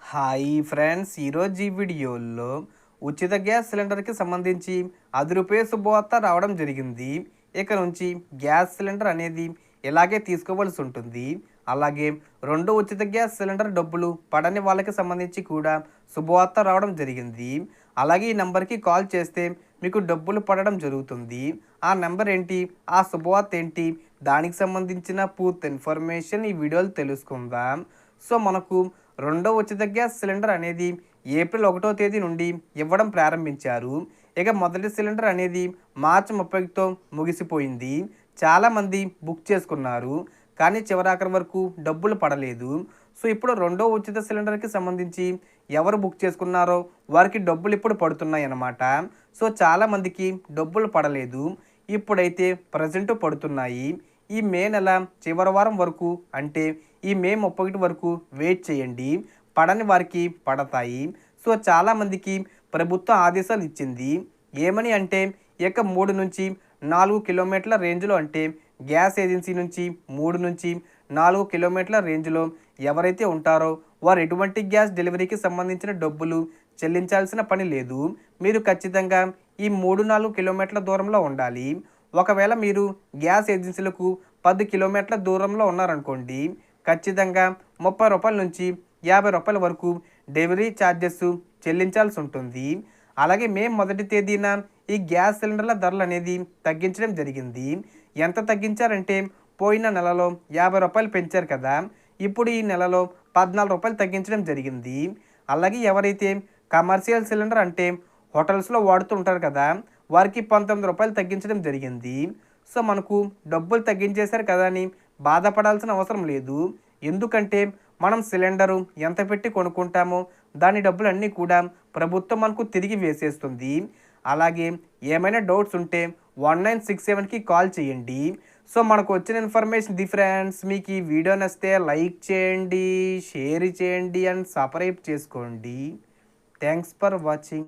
Hi friends, ఈరోజు ఈ వీడియోలో ఉచిత గ్యాస్ సిలిండర్కి సంబంధించి రూ. 10 శుభవార్త రావడం జరిగింది. ఇక నుంచి గ్యాస్ సిలిండర్ అనేది ఇలాగే తీసుకోవాల్సి ఉంటుంది. అలాగే రెండో ఉచిత గ్యాస్ సిలిండర్ డబ్బులు పడని వాళ్ళకి సంబంధించి కూడా శుభవార్త రావడం జరిగింది. అలాగే ఈ నెంబర్కి కాల్ చేస్తే మీకు డబ్బులు పడడం జరుగుతుంది. ఆ నెంబర్ ఏంటి, ఆ శుభవార్త ఏంటి, దానికి సంబంధించిన పూర్తి ఇన్ఫర్మేషన్ ఈ వీడియోలో తెలుసుకుందాం. సో మనకు రెండో ఉచిత గ్యాస్ సిలిండర్ అనేది ఏప్రిల్ 1వ తేదీ నుండి ఇవ్వడం ప్రారంభించారు. ఇక మొదటి సిలిండర్ అనేది మార్చి 30తో ముగిసిపోయింది. చాలామంది బుక్ చేసుకున్నారు, కానీ చివరాఖరి వరకు డబ్బులు పడలేదు. సో ఇప్పుడు రెండో ఉచిత సిలిండర్కి సంబంధించి ఎవరు బుక్ చేసుకున్నారో వారికి డబ్బులు ఇప్పుడు పడుతున్నాయి అన్నమాట. సో చాలామందికి డబ్బులు పడలేదు, ఇప్పుడైతే ప్రజెంట్ పడుతున్నాయి. ఈ మే నెల చివరి వారం వరకు, అంటే ఈ మే 31 వరకు వెయిట్ చేయండి, పడని వారికి పడతాయి. సో చాలామందికి ప్రభుత్వం ఆదేశాలు ఇచ్చింది. ఏమని అంటే ఇక 3 నుంచి 4 కిలోమీటర్ల రేంజ్లో, అంటే గ్యాస్ ఏజెన్సీ నుంచి 3 నుంచి 4 కిలోమీటర్ల రేంజ్లో ఎవరైతే ఉంటారో వారు ఎటువంటి గ్యాస్ డెలివరీకి సంబంధించిన డబ్బులు చెల్లించాల్సిన పని లేదు. మీరు ఖచ్చితంగా ఈ 3-4 కిలోమీటర్ల దూరంలో ఉండాలి. ఒకవేళ మీరు గ్యాస్ ఏజెన్సీలకు 10 కిలోమీటర్ల దూరంలో ఉన్నారనుకోండి, ఖచ్చితంగా రూ. 30 నుంచి రూ. 50 వరకు డెలివరీ ఛార్జెస్ చెల్లించాల్సి ఉంటుంది. అలాగే మే 1వ తేదీన ఈ గ్యాస్ సిలిండర్ల ధరలు అనేది తగ్గించడం జరిగింది. ఎంత తగ్గించారంటే పోయిన నెలలో రూ. 50 పెంచారు కదా, ఇప్పుడు ఈ నెలలో రూ. 14 తగ్గించడం జరిగింది. అలాగే ఎవరైతే కమర్షియల్ సిలిండర్, అంటే హోటల్స్లో వాడుతూ ఉంటారు కదా, వారికి రూ. 19 తగ్గించడం జరిగింది. సో మనకు డబ్బులు తగ్గించేశారు కదా అని బాధపడాల్సిన అవసరం లేదు. ఎందుకంటే మనం సిలిండరు ఎంత పెట్టి కొనుక్కుంటామో దాని డబ్బులు అన్నీ కూడా ప్రభుత్వం మనకు తిరిగి వేసేస్తుంది. అలాగే ఏమైనా డౌట్స్ ఉంటే 1967కి కాల్ చేయండి. సో మనకు వచ్చిన ఇన్ఫర్మేషన్ ఇది ఫ్రెండ్స్. మీకు ఈ వీడియో నచ్చితే లైక్ చేయండి, షేర్ చేయండి అండ్ సబ్స్క్రైబ్ చేసుకోండి. Thanks for watching.